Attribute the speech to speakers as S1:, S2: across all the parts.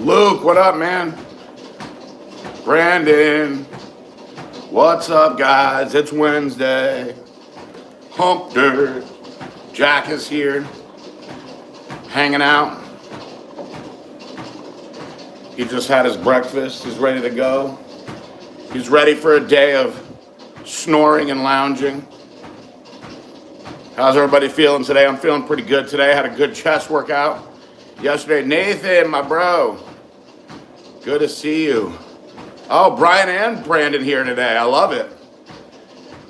S1: Luke, what up, man? Brandon, what's up, guys? It's Wednesday. Hump Dirt. Jack is here, hanging out. He just had his breakfast. He's ready to go. He's ready for a day of snoring and lounging. How's everybody feeling today? I'm feeling pretty good today. Had a good chest workout yesterday. Nathan, my bro, good to see you. Oh, Brian and Brandon here today. I love it.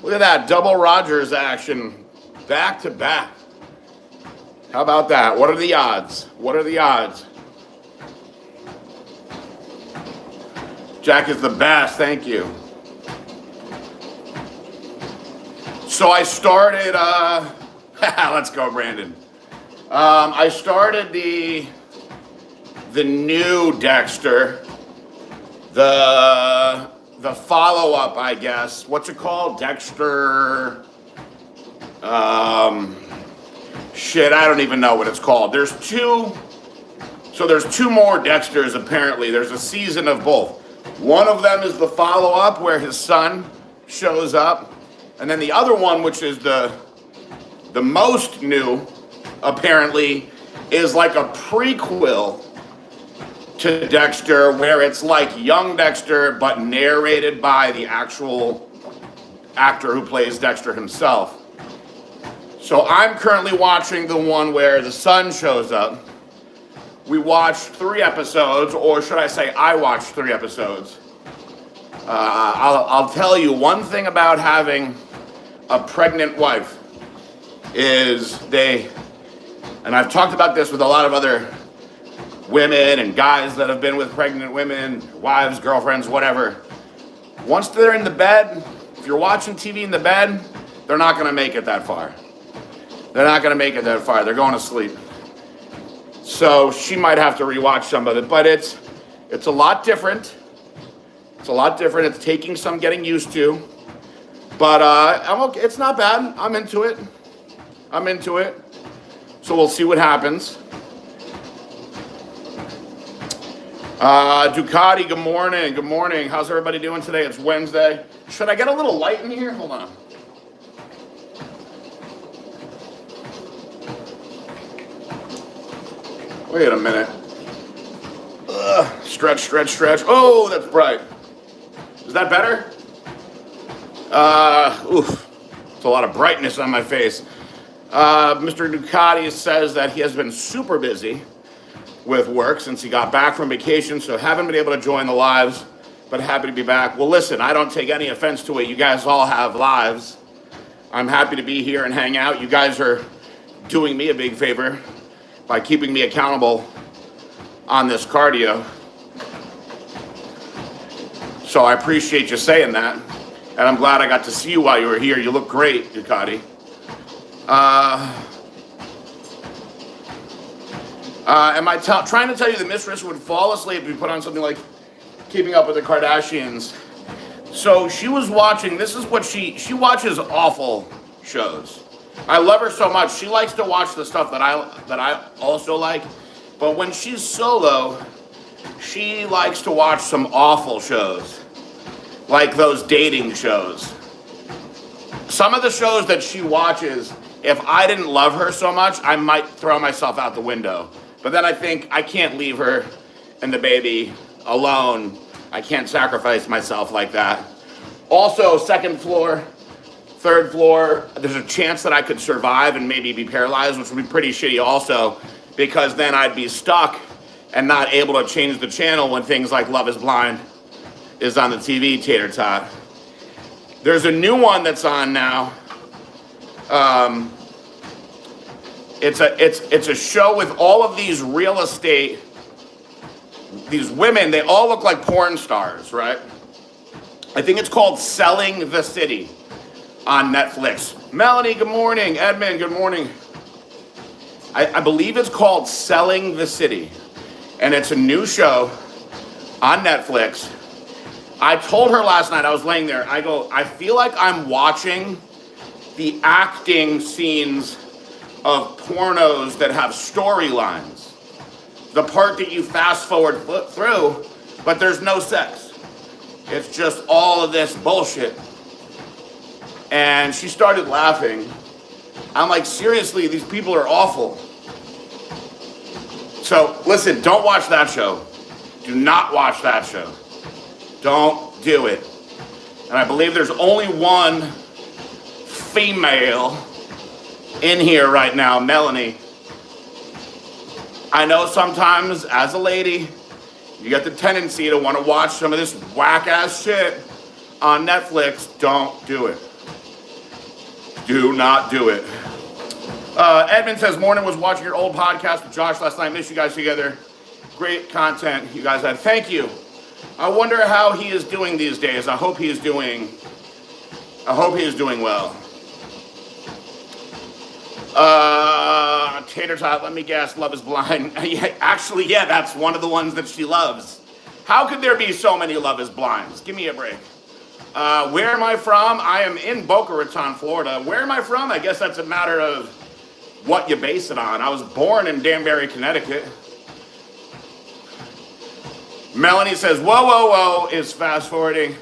S1: Look at that double Rogers action, back to back. How about that? What are the odds? What are the odds? Jack is the best. Thank you. So I started, let's go, Brandon. I started the new Dexter, the follow-up, I guess. What's it called? Dexter, shit, I don't even know what it's called. There's two more Dexters, apparently. There's a season of both. One of them is the follow-up where his son shows up. And then the other one, which is the most new, apparently, is like a prequel to Dexter, where it's like young Dexter, but narrated by the actual actor who plays Dexter himself. So I'm currently watching the one where the son shows up. We watched 3 episodes, or should I say I watched 3 episodes. I'll tell you one thing about having a pregnant wife is and I've talked about this with a lot of other women and guys that have been with pregnant women, wives, girlfriends, whatever. Once they're in the bed, if you're watching TV in the bed, they're not going to make it that far. They're not going to make it that far. They're going to sleep. So she might have to rewatch some of it, but it's a lot different. It's a lot different. It's taking some getting used to. But I'm okay. It's not bad. I'm into it. So we'll see what happens. Ducati, good morning. Good morning. How's everybody doing today? It's Wednesday. Should I get a little light in here? Hold on. Wait a minute. Stretch. Oh, that's bright. Is that better? It's a lot of brightness on my face. Mr. Ducati says that he has been super busy with work since he got back from vacation, so haven't been able to join the lives, but happy to be back. Well, listen, I don't take any offense to it. You guys all have lives. I'm happy to be here and hang out. You guys are doing me a big favor by keeping me accountable on this cardio. So I appreciate you saying that. And I'm glad I got to see you while you were here. You look great, Ducati. Am I trying to tell you the mistress would fall asleep if you put on something like Keeping Up with the Kardashians? So she was watching, this is what she watches awful shows. I love her so much. She likes to watch the stuff that I also like. But when she's solo, she likes to watch some awful shows. Like those dating shows. Some of the shows that she watches, if I didn't love her so much, I might throw myself out the window. But then I think I can't leave her and the baby alone. I can't sacrifice myself like that. Also, 2nd floor, 3rd floor, there's a chance that I could survive and maybe be paralyzed, which would be pretty shitty also, because then I'd be stuck and not able to change the channel when things like Love is Blind is on the TV, tater tot. There's a new one that's on now. It's a show with all of these real estate, these women, they all look like porn stars, right? I think it's called Selling the City on Netflix. Melanie, good morning. Edmund, good morning. I believe it's called Selling the City. And it's a new show on Netflix. I told her last night, I was laying there, I go, I feel like I'm watching the acting scenes of pornos that have storylines. the part that you fast forward through, but there's no sex. It's just all of this bullshit. And she started laughing. I'm like, seriously, these people are awful. So listen, don't watch that show. Do not watch that show. Don't do it. And I believe there's only one female in here right now, Melanie. I know sometimes as a lady, you get the tendency to want to watch some of this whack-ass shit on Netflix. Don't do it. Do not do it. Edmund says, morning, was watching your old podcast with Josh last night. Missed you guys together. Great content you guys had. Thank you. I wonder how he is doing these days. I hope he is doing well. Tater Tot, let me guess, Love is Blind. Actually, yeah, that's one of the ones that she loves. How could there be so many Love is Blinds? Give me a break. Where am I from? I am in Boca Raton, Florida. Where am I from? I guess that's a matter of what you base it on. I was born in Danbury, Connecticut. Melanie says, whoa, whoa, whoa, is fast forwarding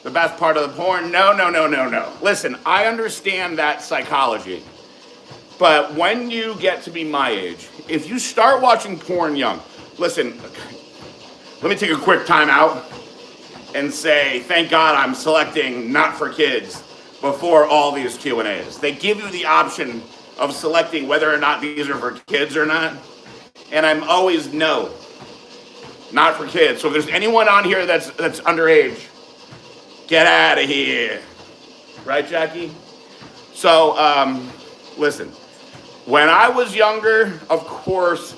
S1: the best part of the porn? No. Listen, I understand that psychology. But when you get to be my age, if you start watching porn young, listen, let me take a quick time out and say, thank God I'm selecting not for kids before all these Q&As. They give you the option of selecting whether or not these are for kids or not. And I'm always no, not for kids. So if there's anyone on here that's underage, get out of here. Right, Jackie? So, listen, when I was younger, of course,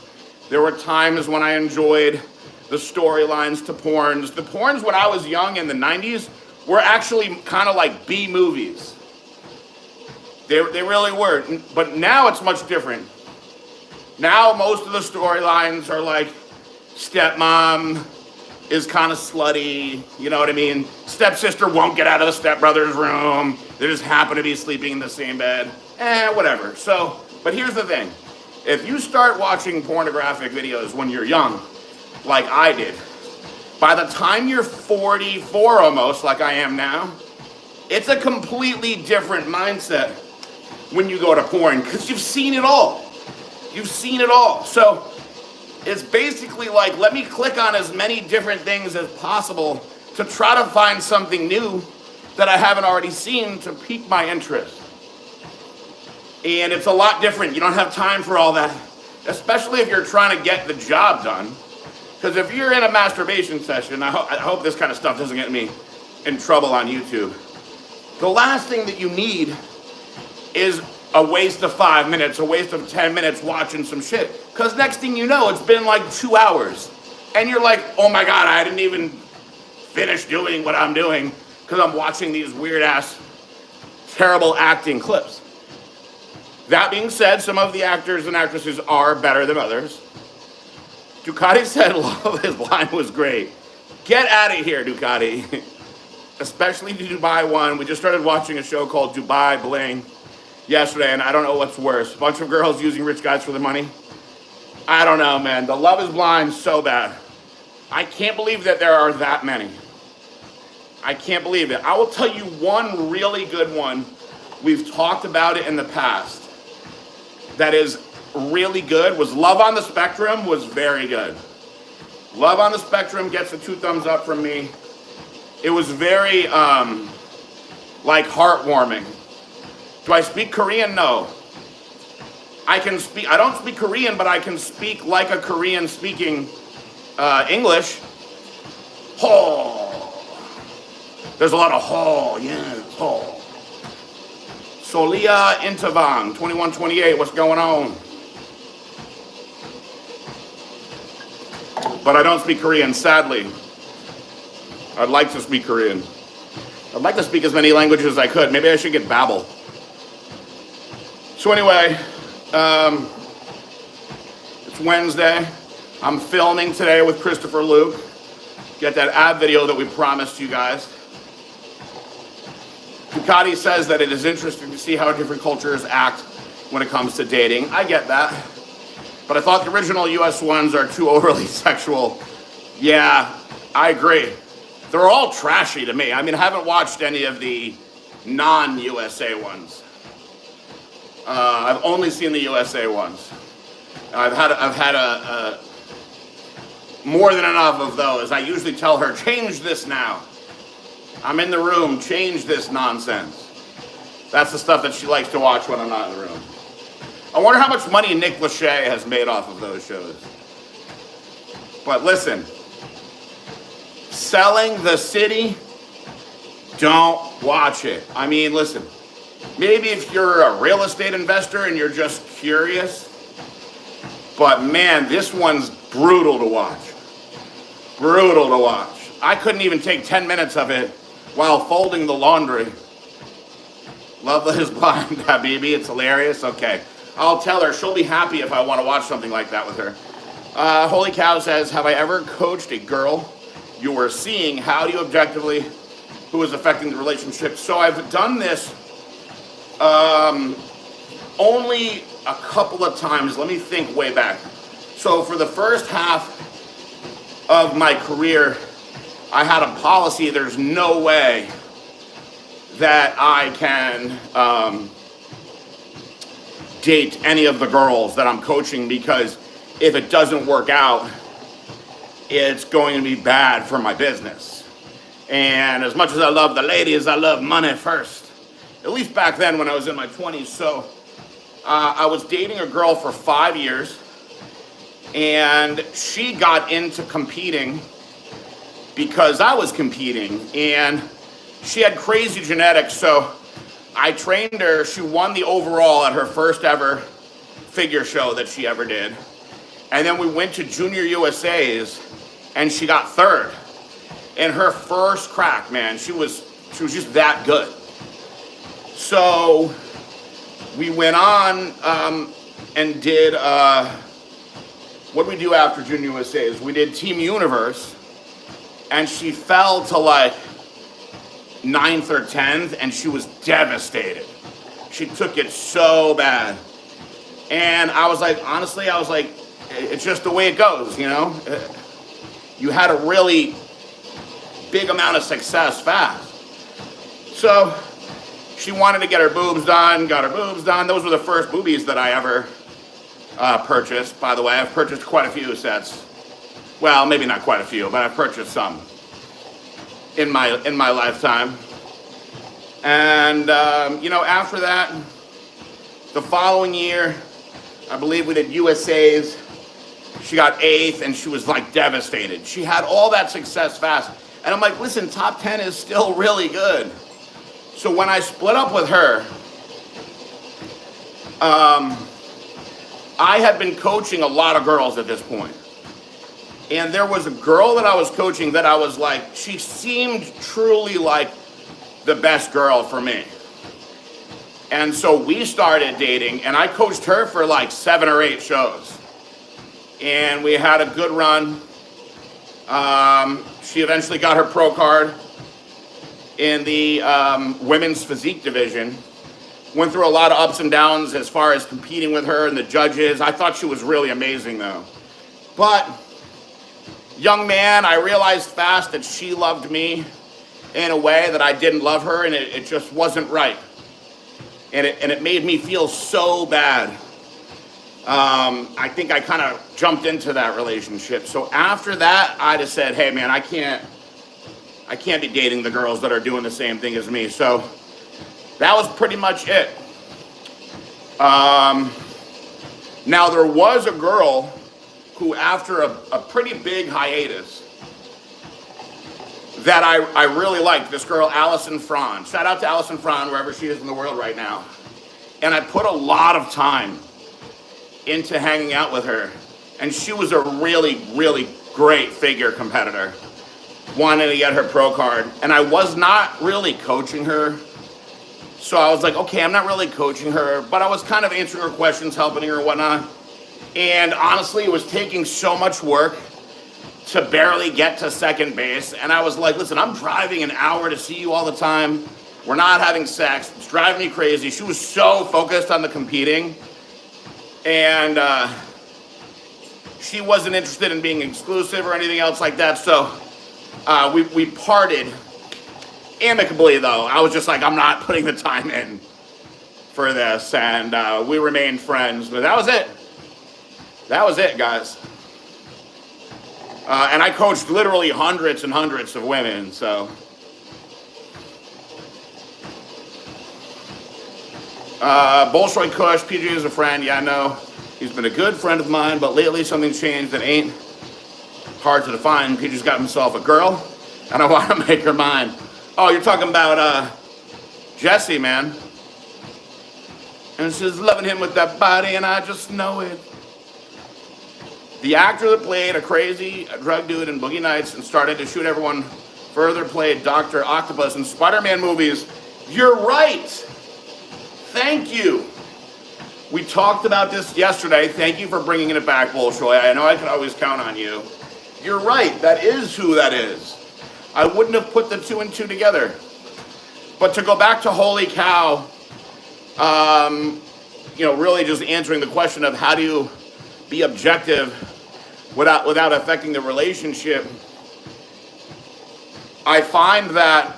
S1: there were times when I enjoyed the storylines to porns. The porns when I was young in the 90s were actually kind of like B movies. They really were. But now it's much different. Now most of the storylines are like stepmom is kind of slutty, you know what I mean? Stepsister won't get out of the stepbrother's room. They just happen to be sleeping in the same bed. Whatever. So, but here's the thing. If you start watching pornographic videos when you're young, like I did, by the time you're 44 almost, like I am now, it's a completely different mindset when you go to porn, because you've seen it all. You've seen it all. So it's basically like, let me click on as many different things as possible to try to find something new that I haven't already seen to pique my interest. And it's a lot different. You don't have time for all that, especially if you're trying to get the job done. Because if you're in a masturbation session, I hope this kind of stuff doesn't get me in trouble on YouTube. The last thing that you need is a waste of 5 minutes, a waste of 10 minutes watching some shit. Because next thing you know, it's been like 2 hours. And you're like, oh my God, I didn't even finish doing what I'm doing because I'm watching these weird ass, terrible acting clips. That being said, some of the actors and actresses are better than others. Ducati said Love is Blind was great. Get out of here, Ducati. Especially the Dubai one. We just started watching a show called Dubai Bling yesterday, and I don't know what's worse. A bunch of girls using rich guys for their money. I don't know, man. The Love is Blind so bad. I can't believe that there are that many. I can't believe it. I will tell you one really good one. We've talked about it in the past. That is really good. Was Love on the Spectrum was very good. Love on the Spectrum gets a 2 thumbs up from me. It was very like heartwarming. Do I speak Korean? No. I don't speak Korean, but I can speak like a Korean speaking English. Ho. There's a lot of ho, yes, ho. Solia Intavang, 2128, what's going on? But I don't speak Korean, sadly. I'd like to speak Korean. I'd like to speak as many languages as I could. Maybe I should get Babbel. So anyway, it's Wednesday. I'm filming today with Christopher Luke. Get that ab video that we promised you guys. Ducati says that it is interesting to see how different cultures act when it comes to dating. I get that. But I thought the original US ones are too overly sexual. Yeah, I agree. They're all trashy to me. I mean, I haven't watched any of the non-USA ones. I've only seen the USA ones. I've had a more than enough of those. I usually tell her, change this now. I'm in the room, change this nonsense. That's the stuff that she likes to watch when I'm not in the room. I wonder how much money Nick Lachey has made off of those shows. But listen, Selling the City, don't watch it. I mean, listen, maybe if you're a real estate investor and you're just curious, but man, this one's brutal to watch. Brutal to watch. I couldn't even take 10 minutes of it while folding the laundry. Love is blind, Habibi. It's hilarious. Okay. I'll tell her. She'll be happy if I want to watch something like that with her. Holy Cow says, have I ever coached a girl you were seeing? How do you objectively, who is affecting the relationship? So I've done this only a couple of times. Let me think way back. So for the first half of my career, I had a policy, there's no way that I can date any of the girls that I'm coaching, because if it doesn't work out, it's going to be bad for my business. And as much as I love the ladies, I love money first. At least back then when I was in my 20s. So I was dating a girl for 5 years, and she got into competing because I was competing, and she had crazy genetics, so I trained her. She won the overall at her first ever figure show that she ever did. And then we went to Junior USA's, and she got third. In her first crack, man, she was just that good. So we went on and did, what did we do after Junior USA's? We did Team Universe, and she fell to like 9th or 10th, and she was devastated. She took it so bad. And I was like, honestly, it's just the way it goes, you know? You had a really big amount of success fast. So she wanted to get her boobs done, got her boobs done. Those were the first boobies that I ever purchased. By the way, I've purchased quite a few sets. Well, maybe not quite a few, but I've purchased some in my lifetime. And after that, the following year, I believe we did USA's. She got 8th, and she was like devastated. She had all that success fast. And I'm like, listen, top 10 is still really good. So when I split up with her, I had been coaching a lot of girls at this point. And there was a girl that I was coaching that I was like, she seemed truly like the best girl for me. And so we started dating, and I coached her for like 7 or 8 shows. And we had a good run. She eventually got her pro card in the women's physique division. Went through a lot of ups and downs as far as competing with her and the judges. I thought she was really amazing though. But young man, I realized fast that she loved me in a way that I didn't love her, and it just wasn't right. And it made me feel so bad. I think I kind of jumped into that relationship. So after that, I just said, hey man, I can't be dating the girls that are doing the same thing as me. So that was pretty much it. Now there was a girl who, after a pretty big hiatus, that I really liked. This girl, Allison Fraun. Shout out to Allison Fraun, wherever she is in the world right now. And I put a lot of time into hanging out with her. And she was a really, really great figure competitor. Wanted to get her pro card. And I was not really coaching her. So I was like, okay, I'm not really coaching her, but I was kind of answering her questions, helping her and whatnot. And honestly, it was taking so much work to barely get to second base. And I was like, listen, I'm driving an hour to see you all the time. We're not having sex. It's driving me crazy. She was so focused on the competing. And she wasn't interested in being exclusive or anything else like that. So we parted amicably, though. I was just like, I'm not putting the time in for this, and we remained friends. But that was it. That was it, guys. And I coached literally hundreds and hundreds of women, so. Bolshoi Kush, PJ is a friend. Yeah, I know. He's been a good friend of mine, but lately something's changed that ain't hard to define. PJ's got himself a girl, and I want to make her mine. Oh, you're talking about Jesse, man. And she's loving him with that body, and I just know it. The actor that played a crazy drug dude in Boogie Nights and started to shoot everyone further played Dr. Octopus in Spider-Man movies. You're right. Thank you. We talked about this yesterday. Thank you for bringing it back, Bolshoi. I know I can always count on you. You're right. That is who that is. I wouldn't have put the two and two together. But to go back to holy cow, really just answering the question of how do you be objective without affecting the relationship. I find that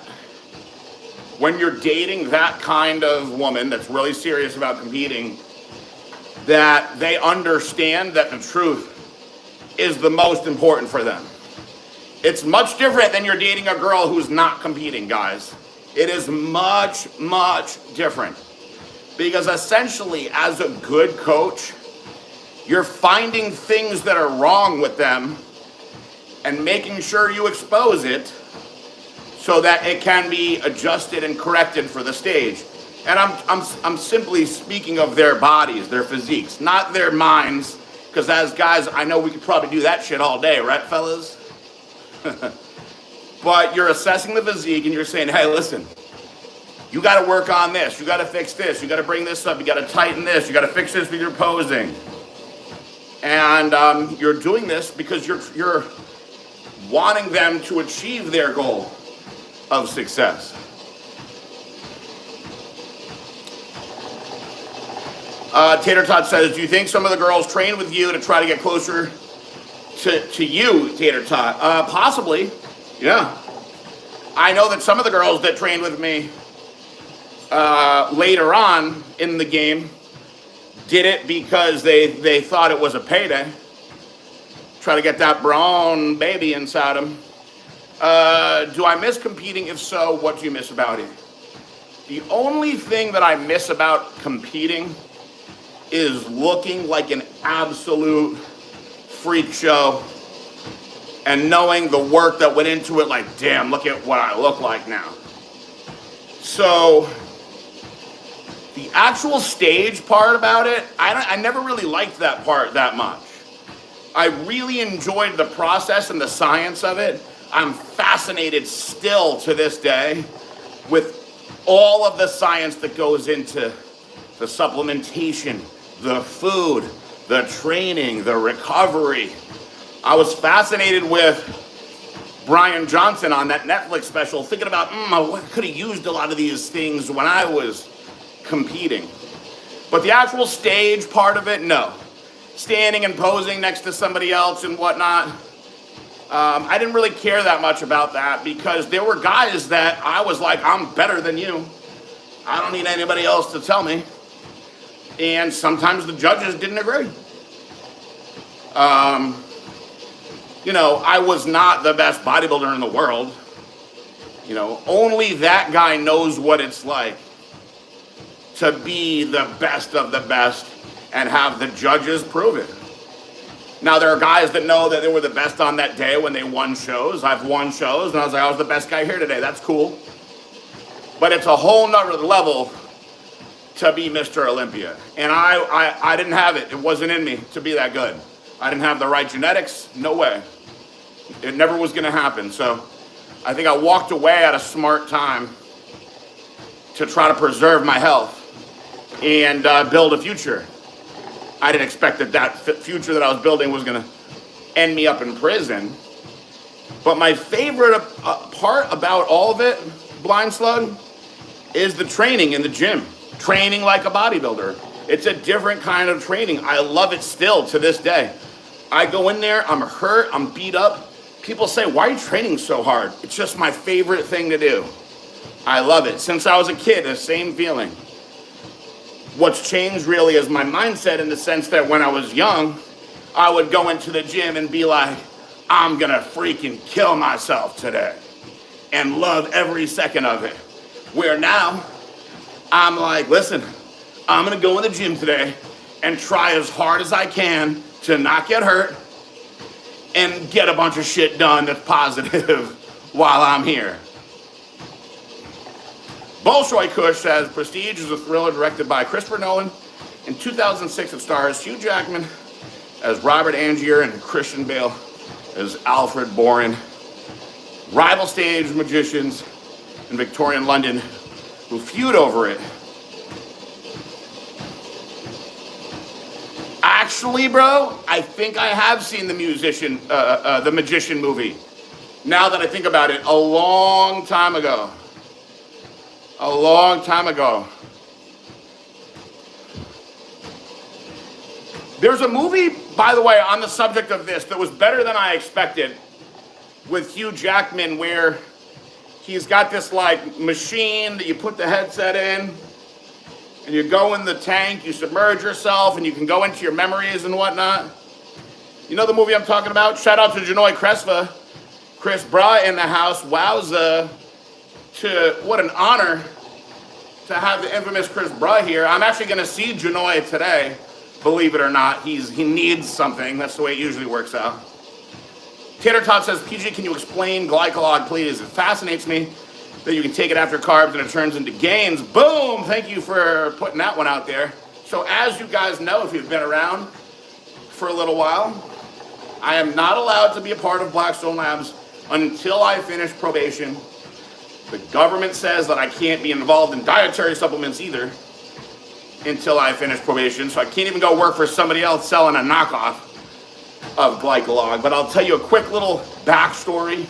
S1: when you're dating that kind of woman that's really serious about competing, that they understand that the truth is the most important for them. It's much different than you're dating a girl who's not competing, guys. It is much, much different. Because essentially, as a good coach, you're finding things that are wrong with them and making sure you expose it so that it can be adjusted and corrected for the stage. And I'm simply speaking of their bodies, their physiques, not their minds, because as guys, I know we could probably do that shit all day, right, fellas? But you're assessing the physique and you're saying, hey, listen, you got to work on this, you got to fix this, you got to bring this up, you got to tighten this, you got to fix this with your posing. And you're doing this because you're wanting them to achieve their goal of success. Tater Tot says, do you think some of the girls train with you to try to get closer to you, Tater Tot? Possibly, yeah. I know that some of the girls that trained with me later on in the game did it because they thought it was a payday. Try to get that Braun baby inside them. Do I miss competing? If so, what do you miss about it? The only thing that I miss about competing is looking like an absolute freak show and knowing the work that went into it, like, damn, look at what I look like now. So the actual stage part about it, I never really liked that part that much. I really enjoyed the process and the science of it. I'm fascinated still to this day with all of the science that goes into the supplementation, the food, the training, the recovery. I was fascinated with Brian Johnson on that Netflix special, thinking about, I could have used a lot of these things when I was competing. But the actual stage part of it, no. Standing and posing next to somebody else and whatnot, I didn't really care that much about that because there were guys that I was like, I'm better than you. I don't need anybody else to tell me. And sometimes the judges didn't agree. I was not the best bodybuilder in the world. Only that guy knows what it's like to be the best of the best and have the judges prove it. Now, there are guys that know that they were the best on that day when they won shows. I've won shows, and I was like, I was the best guy here today. That's cool. But it's a whole nother level to be Mr. Olympia. And I didn't have it. It wasn't in me to be that good. I didn't have the right genetics. No way. It never was going to happen. So I think I walked away at a smart time to try to preserve my health and build a future. I didn't expect that future that I was building was going to end me up in prison. But my favorite part about all of it, Blind Slug, is the training in the gym. Training like a bodybuilder. It's a different kind of training. I love it still to this day. I go in there, I'm hurt, I'm beat up. People say, why are you training so hard? It's just my favorite thing to do. I love it. Since I was a kid, the same feeling. What's changed really is my mindset, in the sense that when I was young, I would go into the gym and be like, I'm gonna freaking kill myself today and love every second of it. Where now, I'm like, listen, I'm gonna go in the gym today and try as hard as I can to not get hurt and get a bunch of shit done that's positive while I'm here. Bolshoi Kush says, Prestige is a thriller directed by Christopher Nolan. In 2006, it stars Hugh Jackman as Robert Angier and Christian Bale as Alfred Borin. Rival stage magicians in Victorian London who feud over it. Actually, bro, I think I have seen the Magician movie. Now that I think about it, a long time ago. A long time ago. There's a movie, by the way, on the subject of this that was better than I expected with Hugh Jackman, where he's got this like machine that you put the headset in and you go in the tank, you submerge yourself, and you can go into your memories and whatnot. You know the movie I'm talking about? Shout out to Janoy Crespa, Chris Bra in the house. Wowza. What an honor to have the infamous Chris Bra here. I'm actually going to see Janoy today, believe it or not. He needs something. That's the way it usually works out. Tater Tot says, PG, can you explain glycolog, please? It fascinates me that you can take it after carbs and it turns into gains. Boom! Thank you for putting that one out there. So as you guys know, if you've been around for a little while, I am not allowed to be a part of Blackstone Labs until I finish probation. The government says that I can't be involved in dietary supplements either until I finish probation. So I can't even go work for somebody else selling a knockoff of Glycolog. But I'll tell you a quick little backstory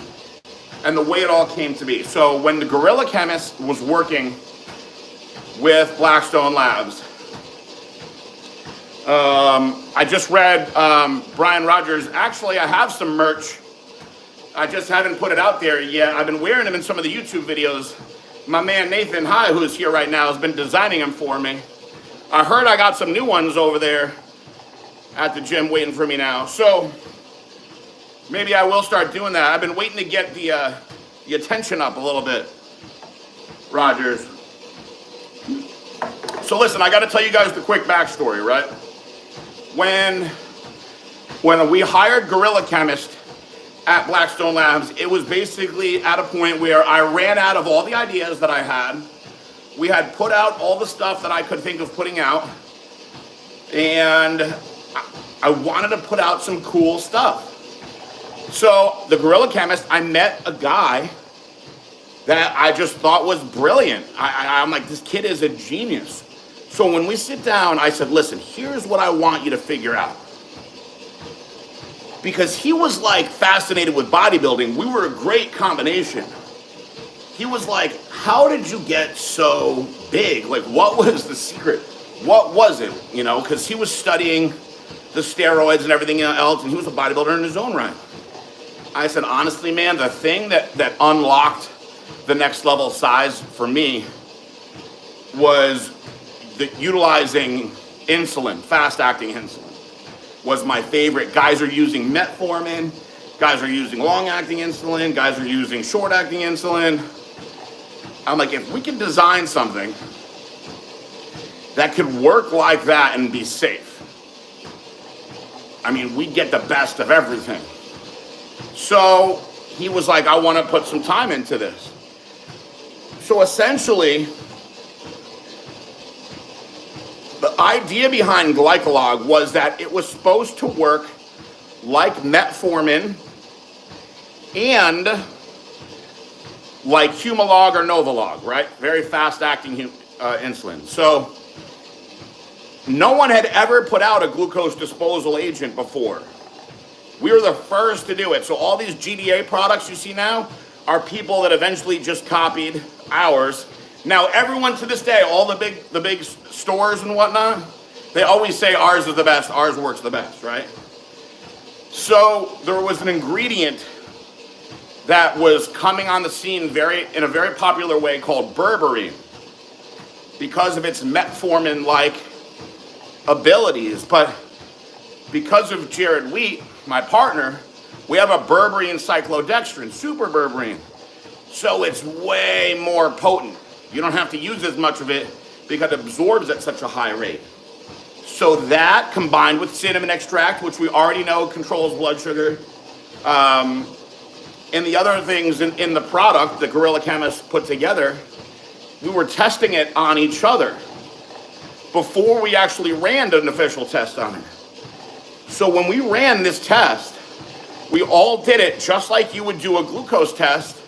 S1: and the way it all came to be. So when the Gorilla Chemist was working with Blackstone Labs, I just read Brian Rogers. Actually, I have some merch. I just haven't put it out there yet. I've been wearing them in some of the YouTube videos. My man Nathan High, who is here right now, has been designing them for me. I heard I got some new ones over there at the gym waiting for me now. So maybe I will start doing that. I've been waiting to get the attention up a little bit, Rogers. So listen, I got to tell you guys the quick backstory, right? When we hired Gorilla Chemist at Blackstone Labs, it was basically at a point where I ran out of all the ideas that I had. We had put out all the stuff that I could think of putting out, and I wanted to put out some cool stuff. So the Gorilla Chemist, I met a guy that I just thought was brilliant. I'm like, this kid is a genius. So when we sit down, I said, listen, here's what I want you to figure out. Because he was like fascinated with bodybuilding. We were a great combination. He was like, how did you get so big? Like, what was the secret? What was it? You know, because he was studying the steroids and everything else, and he was a bodybuilder in his own right. I said, honestly, man, the thing that unlocked the next level size for me was utilizing insulin, fast-acting insulin. Was my favorite. Guys are using metformin, guys are using long-acting insulin, guys are using short-acting insulin. I'm like, if we can design something that could work like that and be safe, I mean, we'd get the best of everything. So he was like, I want to put some time into this. So essentially, the idea behind Glycolog was that it was supposed to work like metformin and like Humalog or Novolog, right? Very fast-acting insulin. So no one had ever put out a glucose disposal agent before. We were the first to do it. So all these GDA products you see now are people that eventually just copied ours. Now, everyone to this day, all the big stores and whatnot, they always say ours is the best, ours works the best, right? So there was an ingredient that was coming on the scene in a very popular way called berberine because of its metformin-like abilities. But because of Jared Wheat, my partner, we have a berberine cyclodextrin, super berberine. So it's way more potent. You don't have to use as much of it because it absorbs at such a high rate. So that combined with cinnamon extract, which we already know controls blood sugar, and the other things in the product the Guerrilla Chemists put together, we were testing it on each other before we actually ran an official test on it. So when we ran this test, we all did it just like you would do a glucose test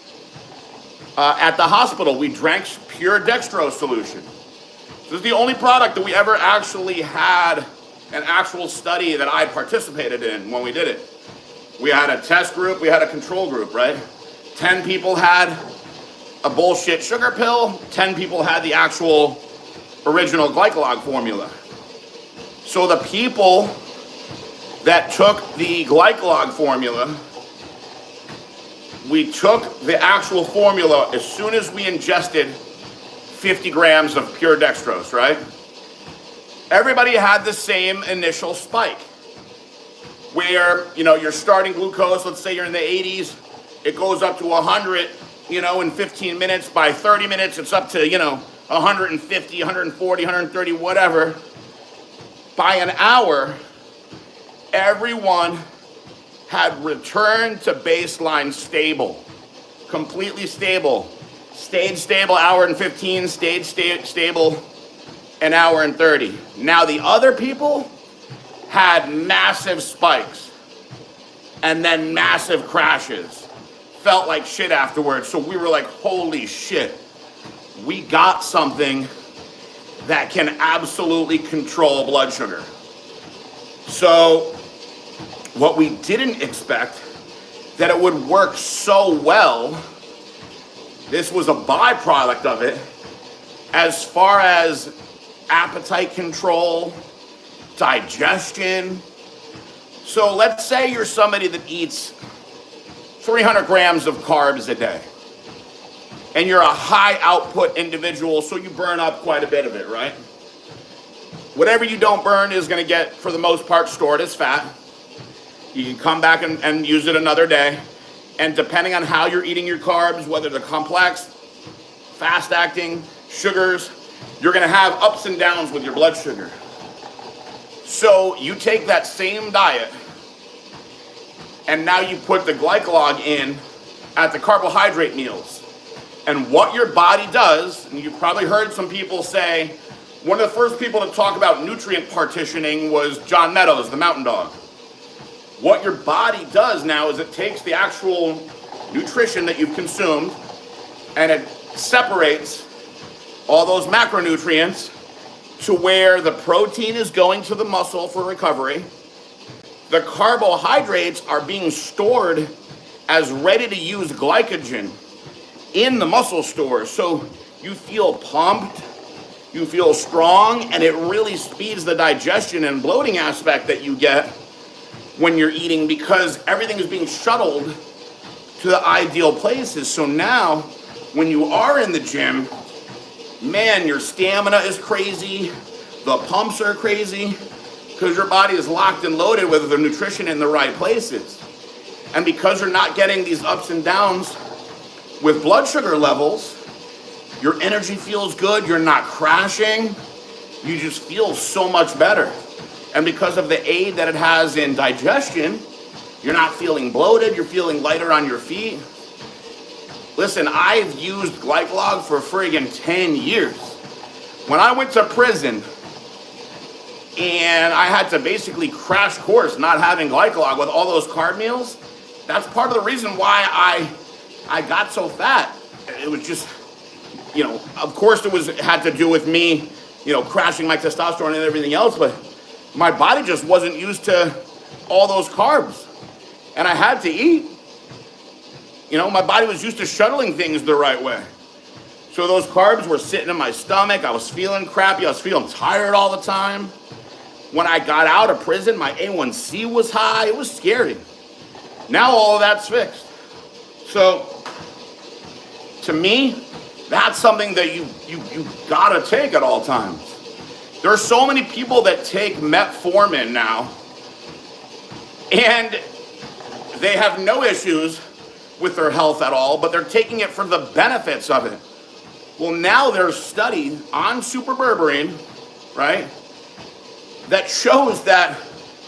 S1: at the hospital. We drank pure dextrose solution. This is the only product that we ever actually had an actual study that I participated in when we did it. We had a test group, we had a control group, right? 10 people had a bullshit sugar pill, 10 people had the actual original glycolog formula. So the people that took the glycolog formula, we took the actual formula as soon as we ingested 50 grams of pure dextrose, right? Everybody had the same initial spike where, you're starting glucose, let's say you're in the 80s, it goes up to 100, in 15 minutes. By 30 minutes, it's up to, 150, 140, 130, whatever. By an hour, everyone had returned to baseline stable, completely stable. Stayed stable hour and 15, stayed stable an hour and 30. Now the other people had massive spikes and then massive crashes. Felt like shit afterwards. So we were like, holy shit, we got something that can absolutely control blood sugar. So what we didn't expect, that it would work so well. This was a byproduct of it as far as appetite control, digestion. So let's say you're somebody that eats 300 grams of carbs a day and you're a high output individual, so you burn up quite a bit of it, right? Whatever you don't burn is going to get, for the most part, stored as fat. You can come back and use it another day. And depending on how you're eating your carbs, whether they're complex, fast-acting, sugars, you're going to have ups and downs with your blood sugar. So you take that same diet, and now you put the glycolog in at the carbohydrate meals. And what your body does, and you've probably heard some people say, one of the first people to talk about nutrient partitioning was John Meadows, the mountain dog. What your body does now is it takes the actual nutrition that you've consumed and it separates all those macronutrients to where the protein is going to the muscle for recovery. The carbohydrates are being stored as ready-to-use glycogen in the muscle stores. So you feel pumped, you feel strong, and it really speeds the digestion and bloating aspect that you get when you're eating, because everything is being shuttled to the ideal places. So now, when you are in the gym, man, your stamina is crazy, the pumps are crazy, because your body is locked and loaded with the nutrition in the right places. And because you're not getting these ups and downs with blood sugar levels, your energy feels good, you're not crashing, you just feel so much better. And because of the aid that it has in digestion, you're not feeling bloated, you're feeling lighter on your feet. Listen, I've used Glycolog for friggin' 10 years. When I went to prison and I had to basically crash course not having Glycolog with all those carb meals, that's part of the reason why I got so fat. It was just, of course it had to do with me, crashing my testosterone and everything else, but my body just wasn't used to all those carbs. And I had to eat. My body was used to shuttling things the right way. So those carbs were sitting in my stomach. I was feeling crappy. I was feeling tired all the time. When I got out of prison, my A1C was high. It was scary. Now all of that's fixed. So to me, that's something that you gotta take at all times. There are so many people that take metformin now, and they have no issues with their health at all, but they're taking it for the benefits of it. Well, now there's study on superberberine, right, that shows that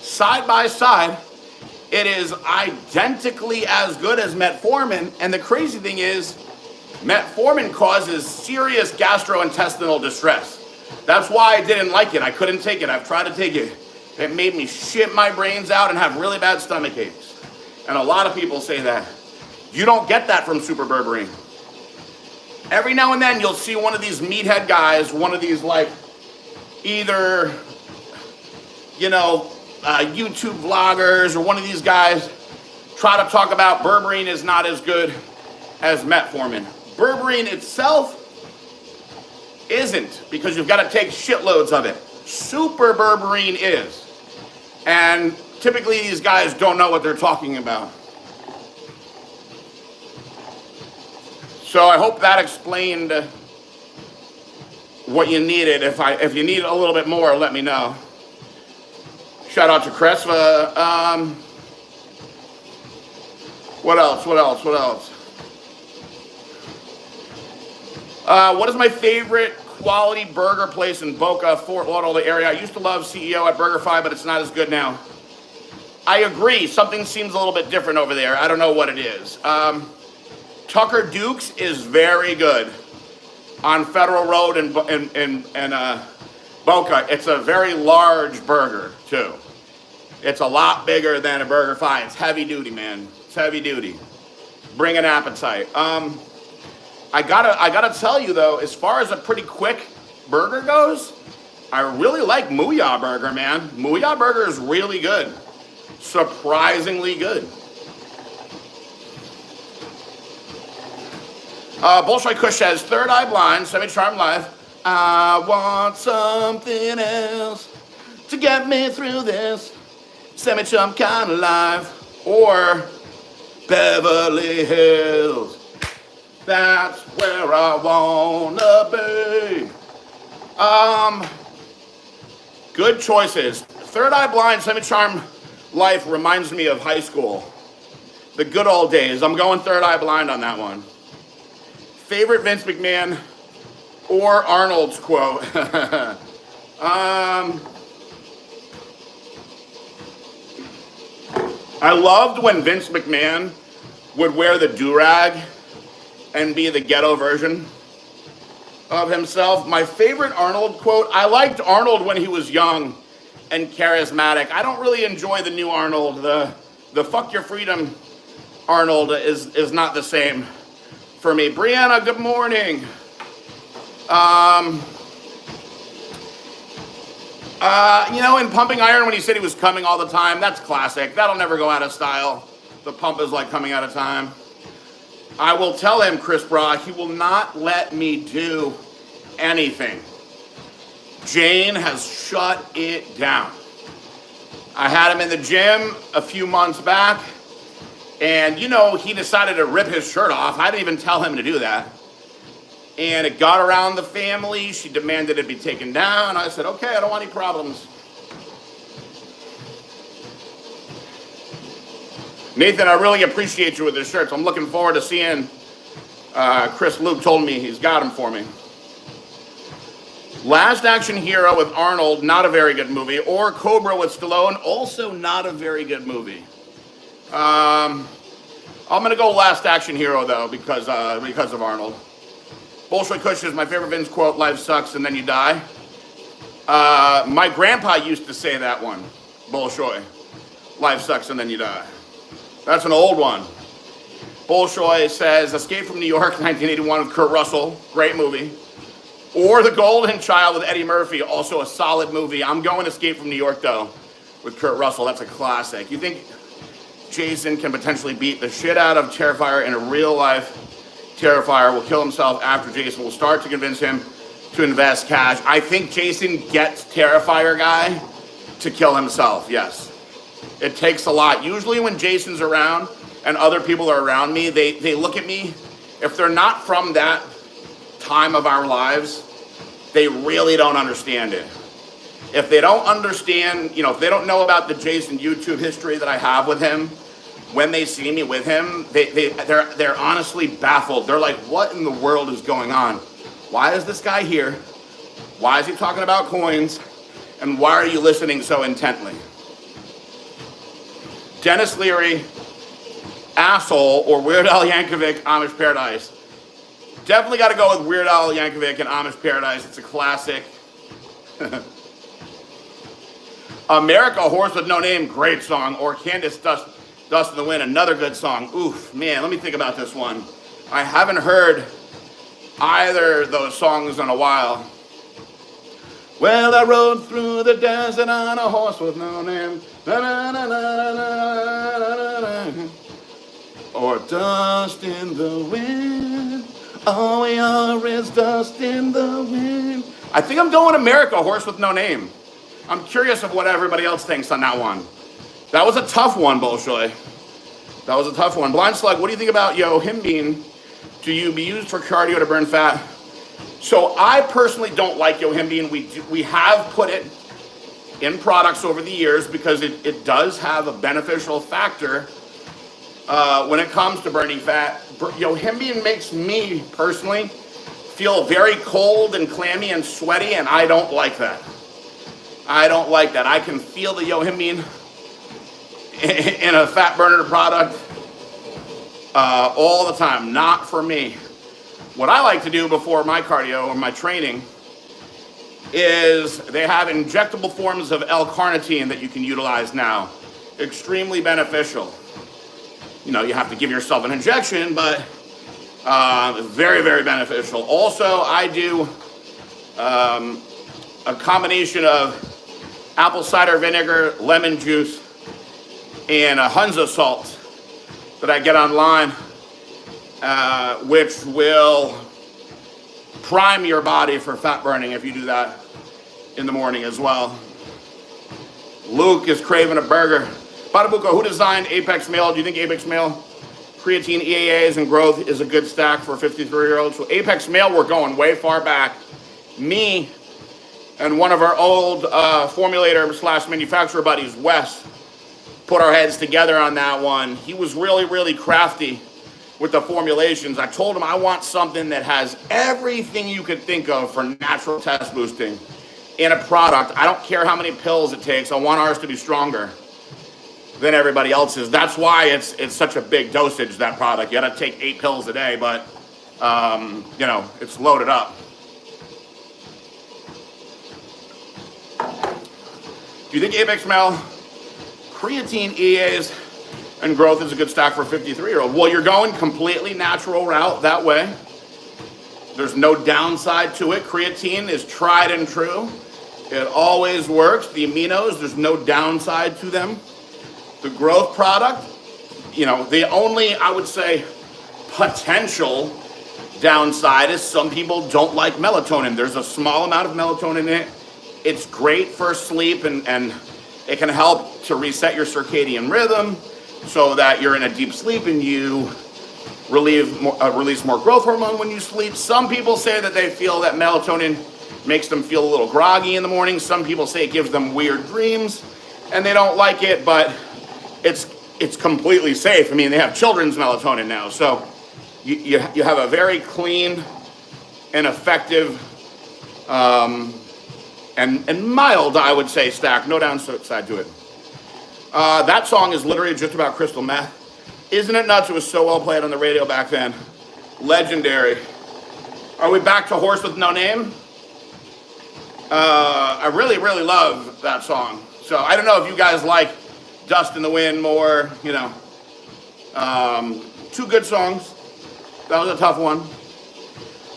S1: side by side, it is identically as good as metformin. And the crazy thing is, metformin causes serious gastrointestinal distress. That's why I didn't like it. I couldn't take it. I've tried to take it. It made me shit my brains out and have really bad stomach aches. And a lot of people say that. You don't get that from superberberine. Every now and then you'll see one of these meathead guys, one of these like either, YouTube vloggers or one of these guys try to talk about berberine is not as good as metformin. Berberine itself isn't, because you've got to take shitloads of it. Superberberine is. And typically these guys don't know what they're talking about. So I hope that explained what you needed. If you need a little bit more, let me know. Shout out to Chris. What else? What is my favorite quality burger place in Boca, Fort Lauderdale area? I used to love CEO at BurgerFi, but it's not as good now. I agree. Something seems a little bit different over there. I don't know what it is. Tucker Duke's is very good on Federal Road in Boca. It's a very large burger too. It's a lot bigger than a BurgerFi. It's heavy duty, man. It's heavy duty. Bring an appetite. I gotta tell you though, as far as a pretty quick burger goes, I really like Mooyah Burger, man. Mooyah Burger is really good. Surprisingly good. Bolshoi Kush says, Third Eye Blind, Semi-Charmed Live. I want something else to get me through this semi-charmed kind of life. Or Beverly Hills. That's where I wanna be. Good choices. Third Eye Blind, Semi-Charmed Life reminds me of high school. The good old days. I'm going Third Eye Blind on that one. Favorite Vince McMahon or Arnold's quote? I loved when Vince McMahon would wear the do-rag and be the ghetto version of himself. My favorite Arnold quote, I liked Arnold when he was young and charismatic. I don't really enjoy the new Arnold. The fuck your freedom Arnold is not the same for me. Brianna, good morning. In Pumping Iron when he said he was coming all the time, that's classic. That'll never go out of style. The pump is like coming out of time. I will tell him, Chris Bra, he will not let me do anything. Jane has shut it down. I had him in the gym a few months back, and he decided to rip his shirt off. I didn't even tell him to do that. And it got around the family. She demanded it be taken down. I said, okay, I don't want any problems. Nathan, I really appreciate you with this shirt. So I'm looking forward to seeing Chris Luke told me he's got them for me. Last Action Hero with Arnold, not a very good movie. Or Cobra with Stallone, also not a very good movie. I'm going to go Last Action Hero, though, because of Arnold. Bolshoi Kush is my favorite Vince quote, life sucks and then you die. My grandpa used to say that one, Bolshoi. Life sucks and then you die. That's an old one. Bolshoi says, Escape from New York, 1981 with Kurt Russell, great movie. Or The Golden Child with Eddie Murphy, also a solid movie. I'm going Escape from New York, though, with Kurt Russell. That's a classic. You think Jason can potentially beat the shit out of Terrifier in a real life? Terrifier will kill himself after Jason will start to convince him to invest cash. I think Jason gets Terrifier guy to kill himself, yes. It takes a lot. Usually when Jason's around and other people are around me, they look at me. If they're not from that time of our lives, they really don't understand it. If they don't understand, if they don't know about the Jason YouTube history that I have with him, when they see me with him, they're honestly baffled. They're like, what in the world is going on? Why is this guy here? Why is he talking about coins? And why are you listening so intently? Dennis Leary, Asshole, or Weird Al Yankovic, Amish Paradise. Definitely got to go with Weird Al Yankovic and Amish Paradise. It's a classic. America, Horse with No Name, great song. Or Candace, Dust in the Wind, another good song. Oof, man, let me think about this one. I haven't heard either of those songs in a while. Well, I rode through the desert on a horse with no name. Na, na, na, na, na, na, na. Or dust in the wind. All we are is dust in the wind. I think I'm going America, Horse with No Name. I'm curious of what everybody else thinks on that one. That was a tough one, Bolshoi. That was a tough one. Blind Slug, what do you think about yohimbine? Do you be used for cardio to burn fat? So I personally don't like yohimbine. We have put it in products over the years because it does have a beneficial factor when it comes to burning fat. Yohimbine makes me personally feel very cold and clammy and sweaty, and I don't like that. I don't like that. I can feel the yohimbine in a fat burner product all the time. Not for me. What I like to do before my cardio or my training is they have injectable forms of L-carnitine that you can utilize now. Extremely beneficial. You have to give yourself an injection, but very, very beneficial. Also, I do a combination of apple cider vinegar, lemon juice, and a Hunza salt that I get online, which will prime your body for fat burning if you do that in the morning as well. Luke is craving a burger. Badabuko, who designed Apex Male? Do you think Apex Male creatine, EAAs, and growth is a good stack for 53-year-olds? So Apex Male, we're going way far back. Me and one of our old formulator / manufacturer buddies, Wes, put our heads together on that one. He was really, really crafty with the formulations. I told him I want something that has everything you could think of for natural test boosting in a product. I don't care how many pills it takes. I want ours to be stronger than everybody else's. That's why it's such a big dosage, that product. You gotta take 8 pills a day, but it's loaded up. Do you think Apex Male, creatine, EAs, and growth is a good stack for a 53-year-old? Well, you're going completely natural route that way. There's no downside to it. Creatine is tried and true. It always works. The aminos, there's no downside to them. The growth product, the only, I would say, potential downside is some people don't like melatonin. There's a small amount of melatonin in it. It's great for sleep, and it can help to reset your circadian rhythm so that you're in a deep sleep and you release more growth hormone when you sleep. Some people say that they feel that melatonin makes them feel a little groggy in the morning. Some people say it gives them weird dreams, and they don't like it, but it's completely safe. I mean, they have children's melatonin now, so you have a very clean and effective and mild, I would say, stack. No downside to it. That song is literally just about crystal meth. Isn't it nuts? It was so well played on the radio back then. Legendary. Are we back to Horse with No Name? I really, really love that song. So I don't know if you guys like Dust in the Wind more, 2 good songs. That was a tough one.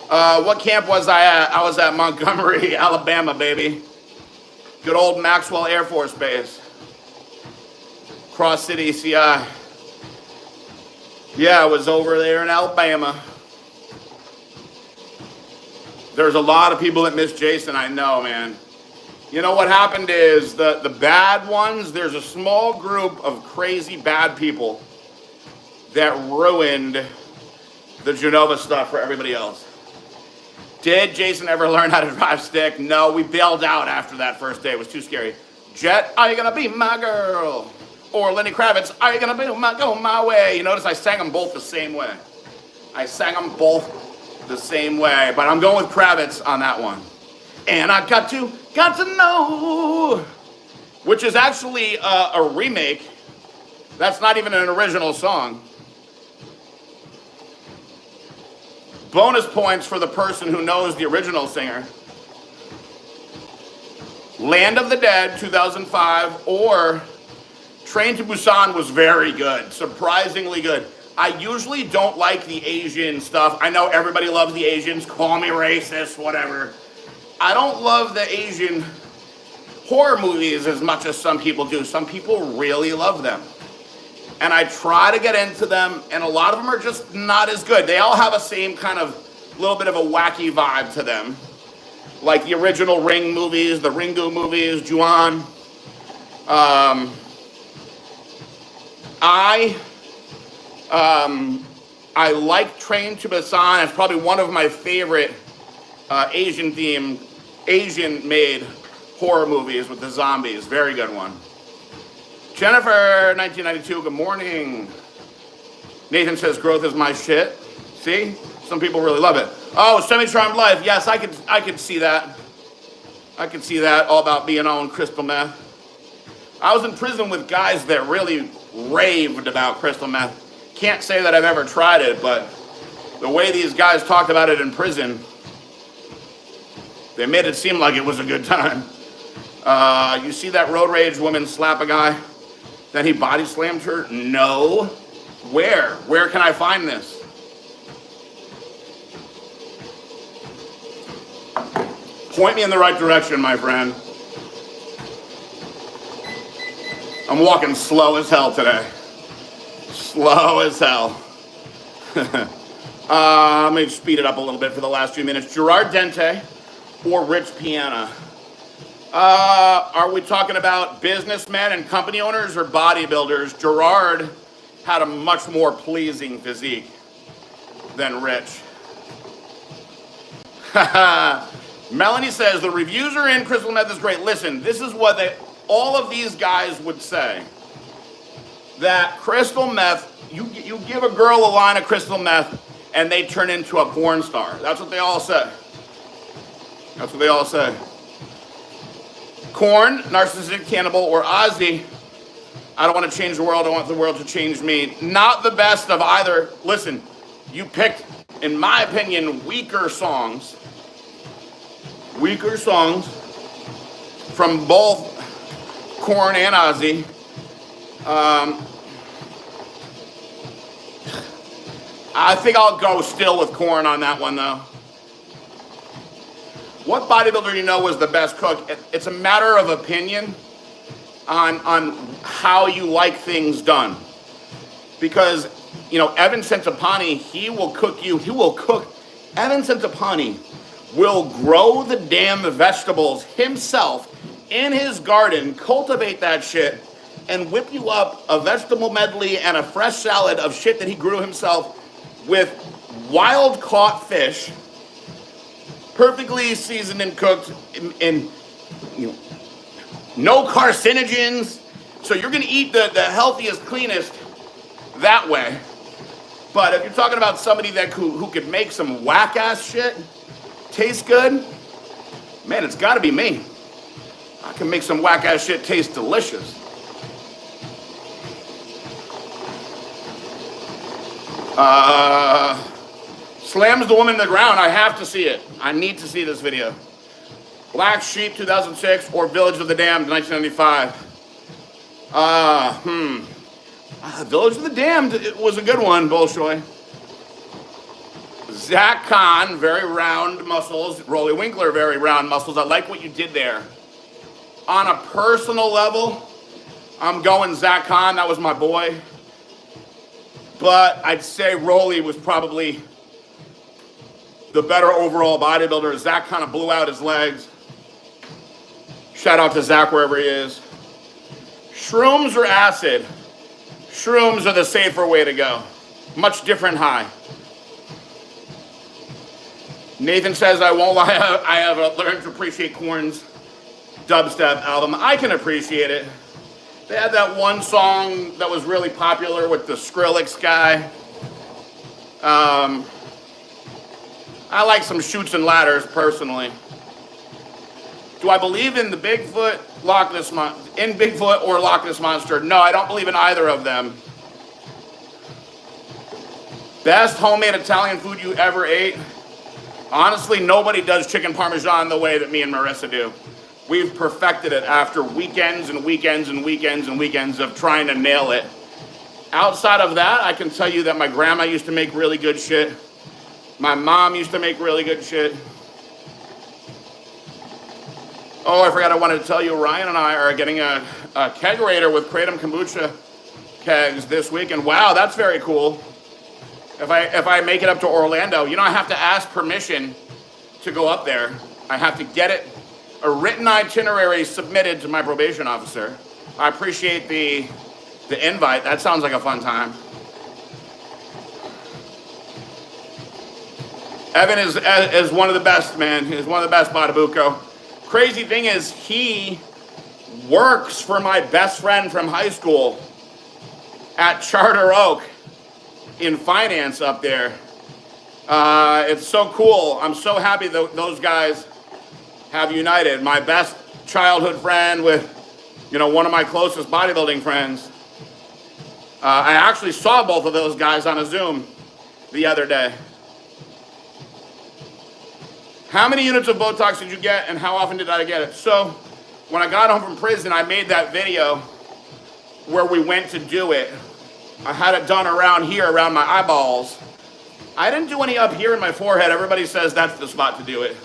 S1: What camp was I at? I was at Montgomery, Alabama, baby. Good old Maxwell Air Force Base. Cross City, CI. Yeah, I was over there in Alabama. There's a lot of people that miss Jason, I know, man. You know what happened is the bad ones, there's a small group of crazy bad people that ruined the Genova stuff for everybody else. Did Jason ever learn how to drive stick? No, we bailed out after that first day. It was too scary. Jet, are you gonna be my girl? Or Lenny Kravitz, are you gonna be go my way? You notice I sang them both the same way. I sang them both the same way, but I'm going with Kravitz on that one. And I got to know, which is actually a remake. That's not even an original song. Bonus points for the person who knows the original singer. Land of the Dead, 2005, or Train to Busan was very good, surprisingly good. I usually don't like the Asian stuff. I know everybody loves the Asians, call me racist, whatever. I don't love the Asian horror movies as much as some people do. Some people really love them. And I try to get into them, and a lot of them are just not as good. They all have a same kind of little bit of a wacky vibe to them. Like the original Ring movies, the Ringu movies, Juan. I like Train to Busan. It's probably one of my favorite Asian-made horror movies with the zombies. Very good one. Jennifer, 1992, good morning. Nathan says, growth is my shit. See? Some people really love it. Oh, Semi-Charmed Life. Yes, I could see that. I could see that, all about being on crystal meth. I was in prison with guys that really raved about crystal meth. Can't say that I've ever tried it, but the way these guys talked about it in prison, they made it seem like it was a good time. You see that road rage woman slap a guy? Then he body slammed her? No. Where? Where can I find this? Point me in the right direction, my friend. I'm walking slow as hell today. Slow as hell. Let me speed it up a little bit for the last few minutes. Gerard Dente or Rich Piana? Are we talking about businessmen and company owners or bodybuilders? Gerard had a much more pleasing physique than Rich. Melanie says, the reviews are in, crystal meth is great. Listen, this is what all of these guys would say. That crystal meth, you give a girl a line of crystal meth and they turn into a porn star. That's what they all say. That's what they all say. Korn, Narcissistic Cannibal, or Ozzy, I don't want to change the world, I want the world to change me. Not the best of either. Listen, you picked, in my opinion, weaker songs from both Korn and Ozzy. I think I'll go still with Korn on that one, though. What bodybuilder you know was the best cook? It's a matter of opinion on how you like things done. Because, Evan Centopani, he will cook. Evan Centopani will grow the damn vegetables himself in his garden, cultivate that shit, and whip you up a vegetable medley and a fresh salad of shit that he grew himself with wild-caught fish, perfectly seasoned and cooked, and no carcinogens. So you're going to eat the healthiest, cleanest that way. But if you're talking about somebody that who could make some whack-ass shit taste good, man, it's got to be me. I can make some whack-ass shit taste delicious. Slams the woman in the ground. I have to see it. I need to see this video. Black Sheep, 2006, or Village of the Damned, 1995. Village of the Damned, it was a good one, Bolshoi. Zach Kahn, very round muscles. Rolly Winkler, very round muscles. I like what you did there. On a personal level, I'm going Zach Kahn. That was my boy. But I'd say Rolly was probably the better overall bodybuilder. Zach kind of blew out his legs. Shout out to Zach wherever he is. Shrooms or acid? Shrooms are the safer way to go. Much different high. Nathan says, I won't lie, I have learned to appreciate Korn's dubstep album. I can appreciate it. They had that one song that was really popular with the Skrillex guy. I like some Chutes and Ladders personally. Do I believe in the Bigfoot, Bigfoot or Loch Ness Monster? No, I don't believe in either of them. Best homemade Italian food you ever ate? Honestly, nobody does chicken parmesan the way that me and Marissa do. We've perfected it after weekends and weekends and weekends and weekends of trying to nail it. Outside of that, I can tell you that my grandma used to make really good shit. My mom used to make really good shit. Oh, I forgot I wanted to tell you, Ryan and I are getting a kegerator with Kratom kombucha kegs this week, and wow, that's very cool. If I make it up to Orlando, you know, I have to ask permission to go up there. I have to get a written itinerary submitted to my probation officer. I appreciate the invite. That sounds like a fun time. Evan is one of the best, man. He's one of the best Badabuco. Crazy thing is, he works for my best friend from high school at Charter Oak in finance up there. It's so cool. I'm so happy that those guys have united. My best childhood friend with, you know, one of my closest bodybuilding friends. I actually saw both of those guys on a Zoom the other day. How many units of Botox did you get, and how often did I get it? So, when I got home from prison, I made that video where we went to do it. I had it done around here, around my eyeballs. I didn't do any up here in my forehead. Everybody says that's the spot to do it.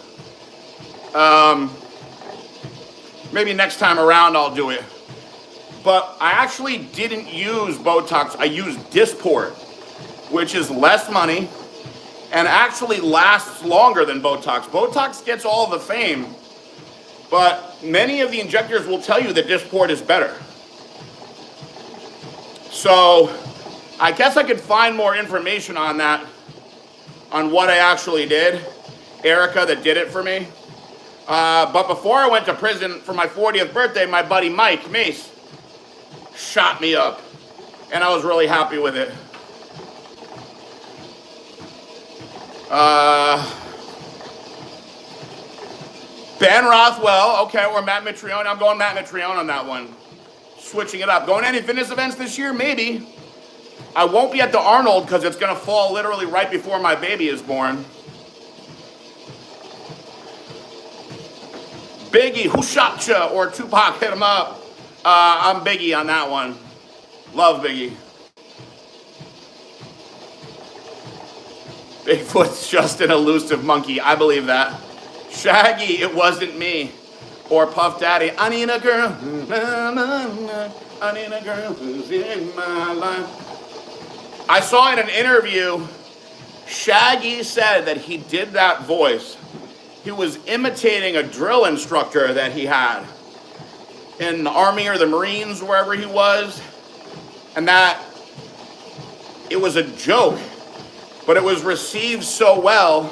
S1: Maybe next time around I'll do it. But I actually didn't use Botox. I used Dysport, which is less money and actually lasts longer than Botox. Botox gets all the fame, but many of the injectors will tell you that Dysport is better. So I guess I could find more information on that, on what I actually did. Erica that did it for me. But before I went to prison for my 40th birthday, my buddy Mike Mace shot me up, and I was really happy with it. Ben Rothwell, okay, or Matt Mitrione. I'm going Matt Mitrione on that one. Switching it up. Going to any fitness events this year? Maybe. I won't be at the Arnold because it's going to fall literally right before my baby is born. Biggie, who shot ya? Or Tupac, hit him up. I'm Biggie on that one. Love Biggie. Bigfoot's just an elusive monkey. I believe that. Shaggy, it wasn't me. Or Puff Daddy, I need a girl. I need a girl who's in my life. I saw in an interview, Shaggy said that he did that voice. He was imitating a drill instructor that he had in the Army or the Marines, wherever he was. And that it was a joke, but it was received so well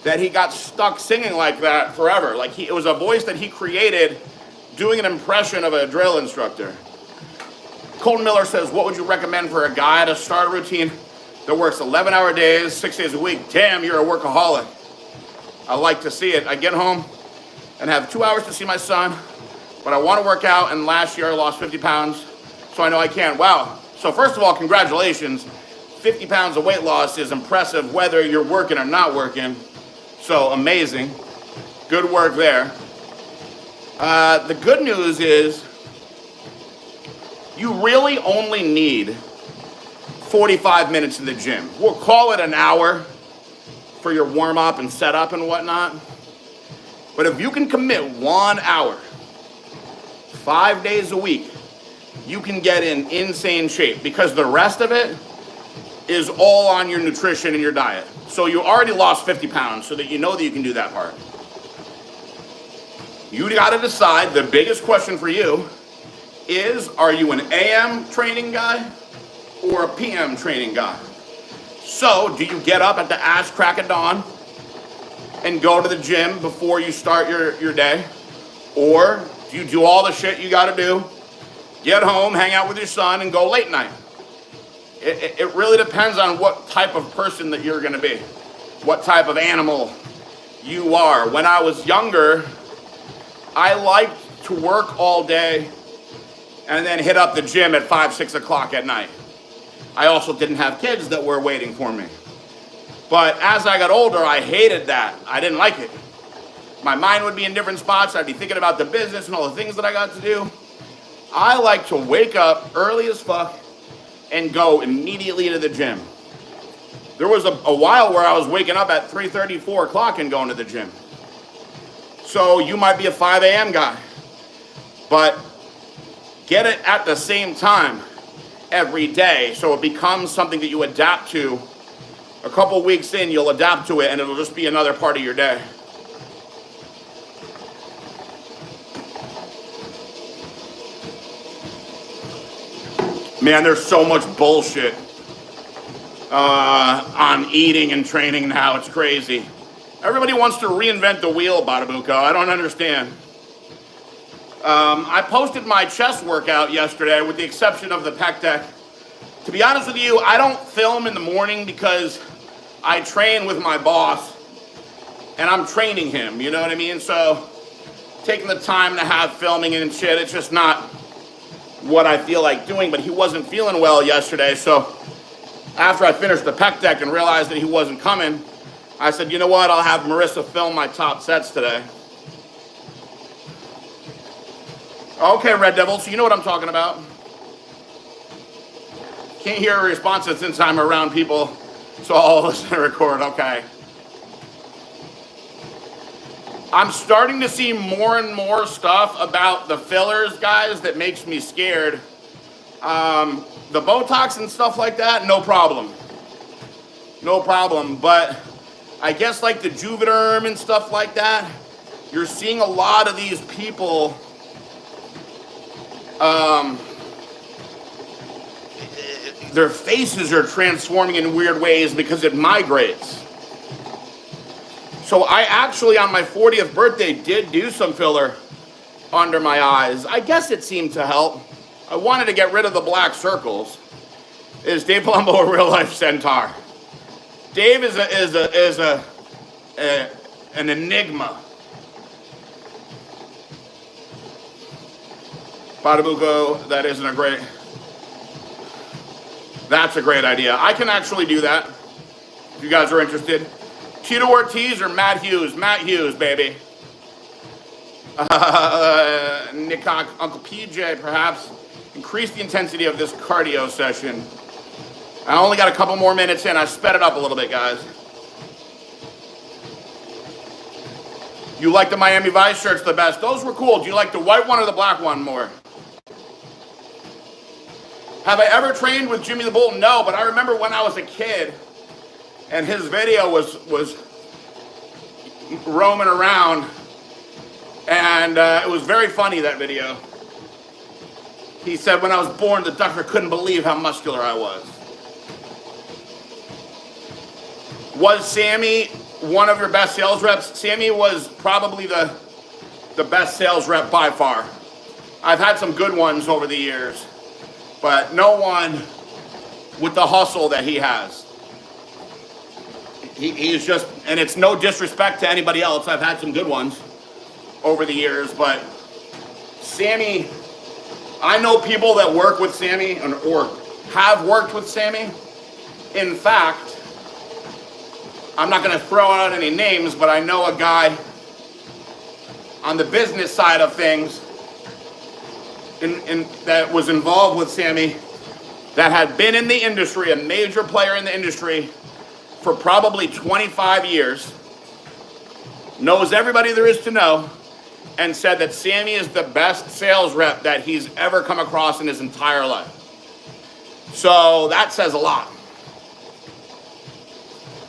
S1: that he got stuck singing like that forever. Like it was a voice that he created doing an impression of a drill instructor. Colton Miller says, what would you recommend for a guy to start a routine that works 11-hour days, 6 days a week? Damn, you're a workaholic. I like to see it. I get home and have 2 hours to see my son, but I want to work out, and last year I lost 50 pounds, so I know I can. Wow. So first of all, congratulations. 50 pounds of weight loss is impressive whether you're working or not working. So amazing. Good work there. The good news is you really only need 45 minutes in the gym. We'll call it an hour for your warm-up and setup and whatnot. But if you can commit 1 hour, 5 days a week, you can get in insane shape, because the rest of it is all on your nutrition and your diet. So you already lost 50 pounds, so that you know that you can do that part. You got to decide. The biggest question for you is, are you an AM training guy or a PM training guy? So, do you get up at the ass crack of dawn and go to the gym before you start your day? Or do you do all the shit you got to do, get home, hang out with your son, and go late night? It really depends on what type of person that you're going to be, what type of animal you are. When I was younger, I liked to work all day and then hit up the gym at 5, 6 o'clock at night. I also didn't have kids that were waiting for me. But as I got older, I hated that. I didn't like it. My mind would be in different spots. I'd be thinking about the business and all the things that I got to do. I like to wake up early as fuck and go immediately to the gym. There was a while where I was waking up at 3:30, 4 o'clock and going to the gym. So you might be a 5 a.m. guy, but get it at the same time every day so it becomes something that you adapt to. A couple weeks in, you'll adapt to it and it'll just be another part of your day. Man, there's so much bullshit on eating and training now. It's crazy. Everybody wants to reinvent the wheel, Badabuko. I don't understand. I posted my chest workout yesterday with the exception of the pec deck. To be honest with you, I don't film in the morning because I train with my boss and I'm training him, you know what I mean? So taking the time to have filming and shit, it's just not what I feel like doing, but he wasn't feeling well yesterday, so after I finished the pec deck and realized that he wasn't coming, I said, you know what, I'll have Marissa film my top sets today. Okay, Red Devil, so you know what I'm talking about. Can't hear a response since I'm around people, so I'll listen to record, okay. I'm starting to see more and more stuff about the fillers, guys, that makes me scared. The Botox and stuff like that, no problem. No problem, but I guess like the Juvederm and stuff like that, you're seeing a lot of these people their faces are transforming in weird ways because it migrates. So I actually, on my 40th birthday, did do some filler under my eyes. I guess it seemed to help. I wanted to get rid of the black circles. Is Dave Palumbo a real-life centaur? Dave is an enigma. Badabuko, that isn't a great... That's a great idea. I can actually do that, if you guys are interested. Tito Ortiz or Matt Hughes? Matt Hughes, baby. Nickok, Uncle PJ, perhaps. Increase the intensity of this cardio session. I only got a couple more minutes in. I sped it up a little bit, guys. You like the Miami Vice shirts the best? Those were cool. Do you like the white one or the black one more? Have I ever trained with Jimmy the Bull? No, but I remember when I was a kid and his video was roaming around, and it was very funny, that video. He said when I was born, the doctor couldn't believe how muscular I was. Was Sammy one of your best sales reps? Sammy was probably the best sales rep by far. I've had some good ones over the years, but no one with the hustle that he has. He's just, and it's no disrespect to anybody else. I've had some good ones over the years, but Sammy, I know people that work with Sammy or have worked with Sammy. In fact, I'm not going to throw out any names, but I know a guy on the business side of things that was involved with Sammy that had been in the industry, a major player in the industry for probably 25 years, knows everybody there is to know, and said that Sammy is the best sales rep that he's ever come across in his entire life. So that says a lot.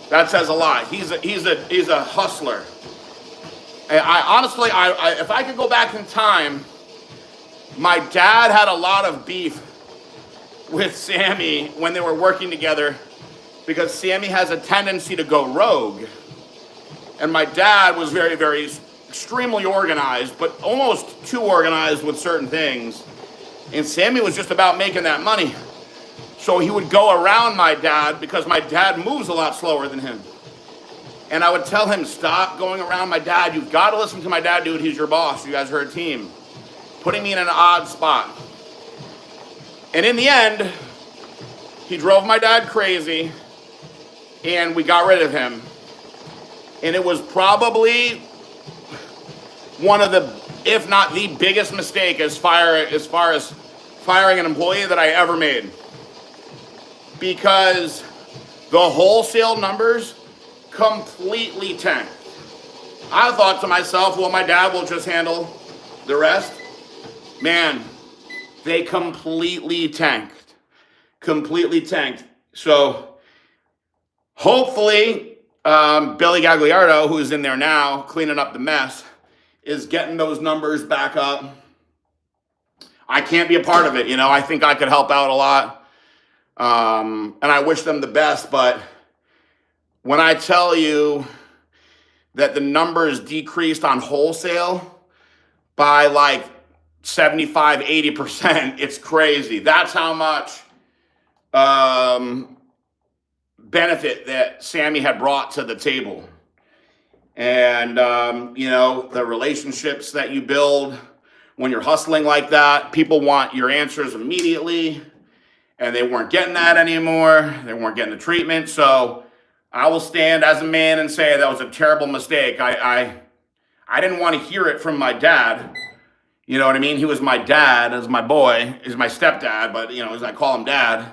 S1: That says a lot. He's a hustler. I honestly, if I could go back in time, my dad had a lot of beef with Sammy when they were working together because Sammy has a tendency to go rogue. And my dad was very, very extremely organized, but almost too organized with certain things. And Sammy was just about making that money. So he would go around my dad because my dad moves a lot slower than him. And I would tell him, stop going around my dad. You've got to listen to my dad, dude. He's your boss. You guys are a team. Putting me in an odd spot. And in the end, he drove my dad crazy, and we got rid of him. And it was probably one of the, if not the biggest mistake as far as firing an employee that I ever made. Because the wholesale numbers completely tanked. I thought to myself, well, my dad will just handle the rest. Man, they completely tanked. Completely tanked. So hopefully, Billy Gagliardo, who's in there now cleaning up the mess, is getting those numbers back up. I can't be a part of it, you know. I think I could help out a lot. And I wish them the best, but when I tell you that the numbers decreased on wholesale by like 75, 80%, it's crazy. That's how much benefit that Sammy had brought to the table. And, you know, the relationships that you build when you're hustling like that, people want your answers immediately, and they weren't getting that anymore. They weren't getting the treatment. So I will stand as a man and say that was a terrible mistake. I didn't want to hear it from my dad. You know what I mean? He was my dad, as my boy, he's my stepdad, but you know, as I call him dad.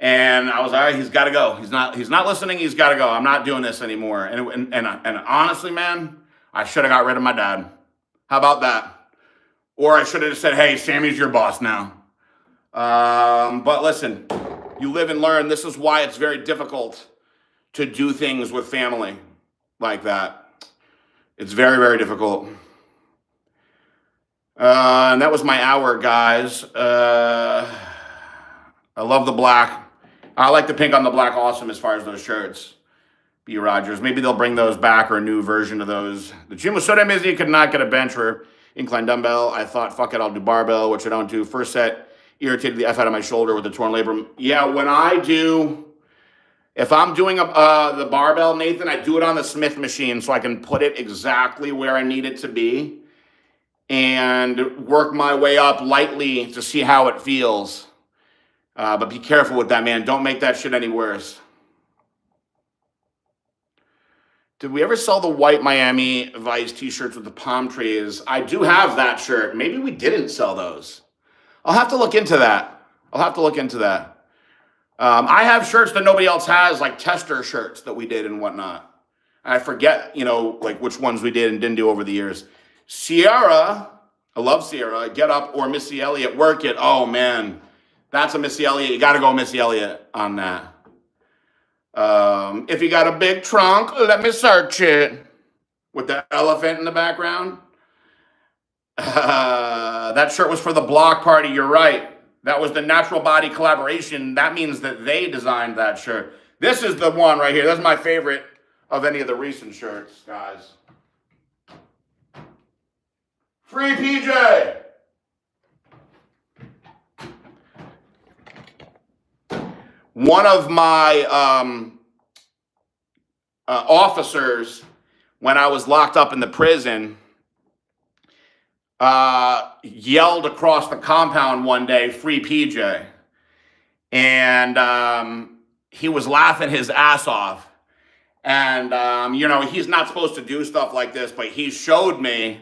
S1: And I was all right, he's got to go. He's not listening. He's got to go. I'm not doing this anymore. And honestly, man, I should have got rid of my dad. How about that? Or I should have just said, hey, Sammy's your boss now. But listen, you live and learn. This is why it's very difficult to do things with family like that. It's very, very difficult. And that was my hour, guys. I love the black. I like the pink on the black awesome as far as those shirts. B. Rogers. Maybe they'll bring those back or a new version of those. The gym was so damn busy, could not get a bench or incline dumbbell. I thought, fuck it, I'll do barbell, which I don't do. First set, irritated the F out of my shoulder with the torn labrum. Yeah, if I'm doing the barbell, Nathan, I do it on the Smith machine so I can put it exactly where I need it to be and work my way up lightly to see how it feels. But be careful with that, man. Don't make that shit any worse. Did we ever sell the white Miami Vice t-shirts with the palm trees? I do have that shirt. Maybe we didn't sell those. I'll have to look into that. I have shirts that nobody else has, like tester shirts that we did and whatnot. I forget, you know, like which ones we did and didn't do over the years. Sierra, I love Sierra. Get Up or Missy Elliott, Work It. Oh, man. That's a Missy Elliott. You got to go Missy Elliott on that. If you got a big trunk, let me search it. With the elephant in the background. That shirt was for the block party. You're right. That was the Natural Body collaboration. That means that they designed that shirt. This is the one right here. That's my favorite of any of the recent shirts, guys. Free PJ. One of my officers, when I was locked up in the prison, yelled across the compound one day, free PJ. And he was laughing his ass off. And, you know, he's not supposed to do stuff like this, but he showed me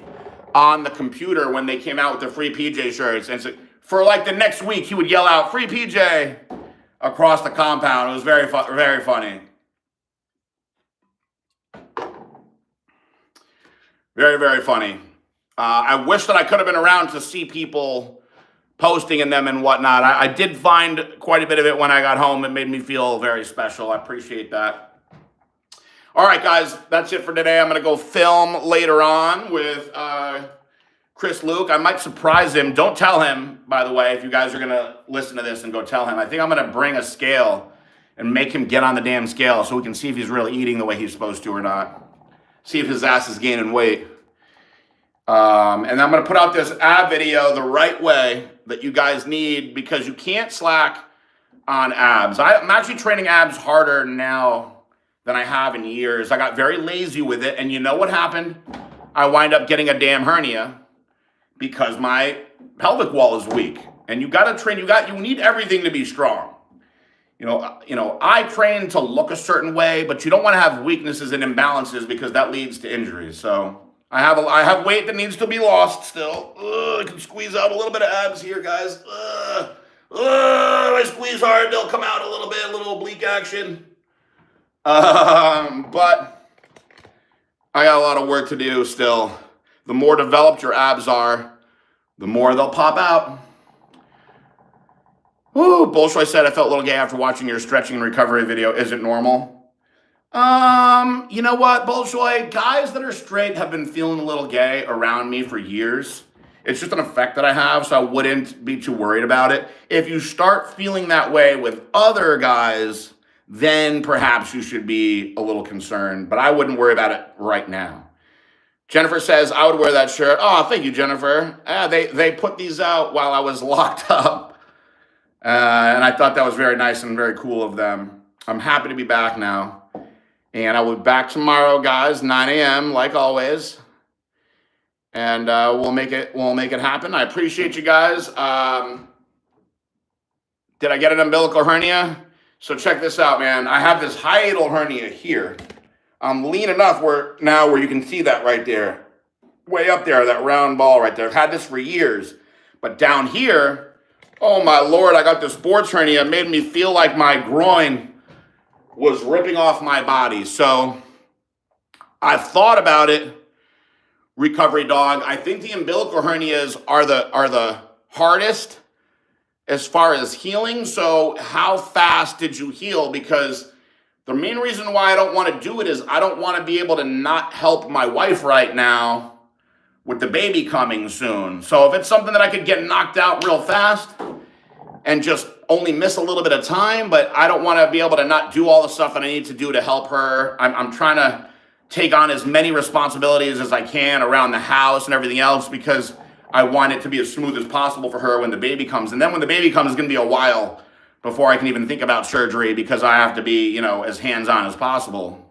S1: on the computer when they came out with the free PJ shirts. And so for like the next week, he would yell out, free PJ, across the compound. It was very funny. Very, very funny. I wish that I could have been around to see people posting in them and whatnot. I did find quite a bit of it when I got home. It made me feel very special. I appreciate that. All right, guys, that's it for today. I'm going to go film later on with Chris Luke. I might surprise him. Don't tell him, by the way, if you guys are going to listen to this and go tell him. I think I'm going to bring a scale and make him get on the damn scale so we can see if he's really eating the way he's supposed to or not. See if his ass is gaining weight. And I'm going to put out this ab video the right way that you guys need, because you can't slack on abs. I'm actually training abs harder now than I have in years. I got very lazy with it, and you know what happened? I wind up getting a damn hernia because my pelvic wall is weak. And you got to train. You need everything to be strong. You know, I train to look a certain way, but you don't want to have weaknesses and imbalances because that leads to injuries. So I have weight that needs to be lost still. I can squeeze out a little bit of abs here, guys. I squeeze hard, they'll come out a little bit, a little oblique action. But I got a lot of work to do still. The more developed your abs are, the more they'll pop out. Woo, Bolshoi said, I felt a little gay after watching your stretching and recovery video. Is it normal? You know what, Bolshoi? Guys that are straight have been feeling a little gay around me for years. It's just an effect that I have, so I wouldn't be too worried about it. If you start feeling that way with other guys, then perhaps you should be a little concerned, but I wouldn't worry about it right now. Jennifer says, I would wear that shirt. Oh, thank you, Jennifer. They put these out while I was locked up, and I thought that was very nice and very cool of them. I'm happy to be back now, and I will be back tomorrow, guys, 9 a.m. like always. And we'll make it happen. I appreciate you guys. Did I get an umbilical hernia? So check this out, man. I have this hiatal hernia here. I'm lean enough where you can see that right there. Way up there, that round ball right there. I've had this for years. But down here, oh my Lord, I got this sports hernia. It made me feel like my groin was ripping off my body. So I've thought about it. Recovery dog. I think the umbilical hernias are the hardest as far as healing. So how fast did you heal? Because the main reason why I don't want to do it is I don't want to be able to not help my wife right now with the baby coming soon. So if it's something that I could get knocked out real fast and just only miss a little bit of time, but I don't want to be able to not do all the stuff that I need to do to help her. I'm trying to take on as many responsibilities as I can around the house and everything else because I want it to be as smooth as possible for her when the baby comes. And then when the baby comes, it's going to be a while before I can even think about surgery because I have to be, as hands-on as possible.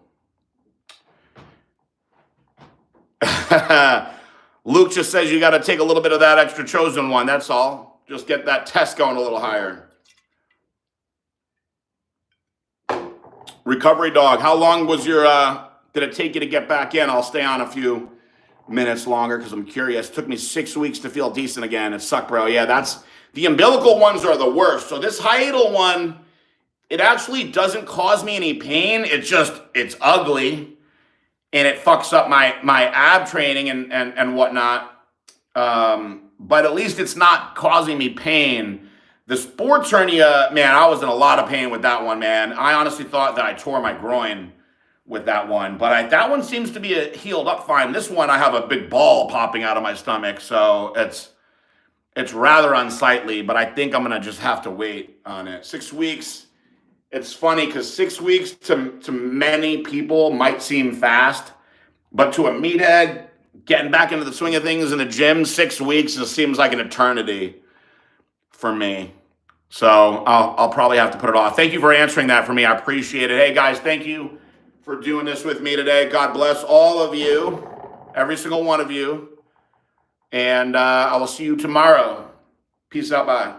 S1: Luke just says you got to take a little bit of that extra chosen one. That's all. Just get that test going a little higher. Recovery dog. How long was your... Did it take you to get back in? I'll stay on a few minutes longer because I'm curious. It took me 6 weeks to feel decent again. It sucked, bro. Yeah, the umbilical ones are the worst. So this hiatal one, it actually doesn't cause me any pain. It's ugly and it fucks up my ab training and whatnot. But at least it's not causing me pain. The sports hernia, man, I was in a lot of pain with that one, man. I honestly thought that I tore my groin with that one, but that one seems to be healed up fine. This one, I have a big ball popping out of my stomach, so it's rather unsightly, but I think I'm gonna just have to wait on it. 6 weeks, it's funny because 6 weeks to many people might seem fast, but to a meathead, getting back into the swing of things in the gym, 6 weeks just seems like an eternity for me. So I'll probably have to put it off. Thank you for answering that for me. I appreciate it. Hey guys, thank you for doing this with me today. God bless all of you, every single one of you. And I will see you tomorrow. Peace out, bye.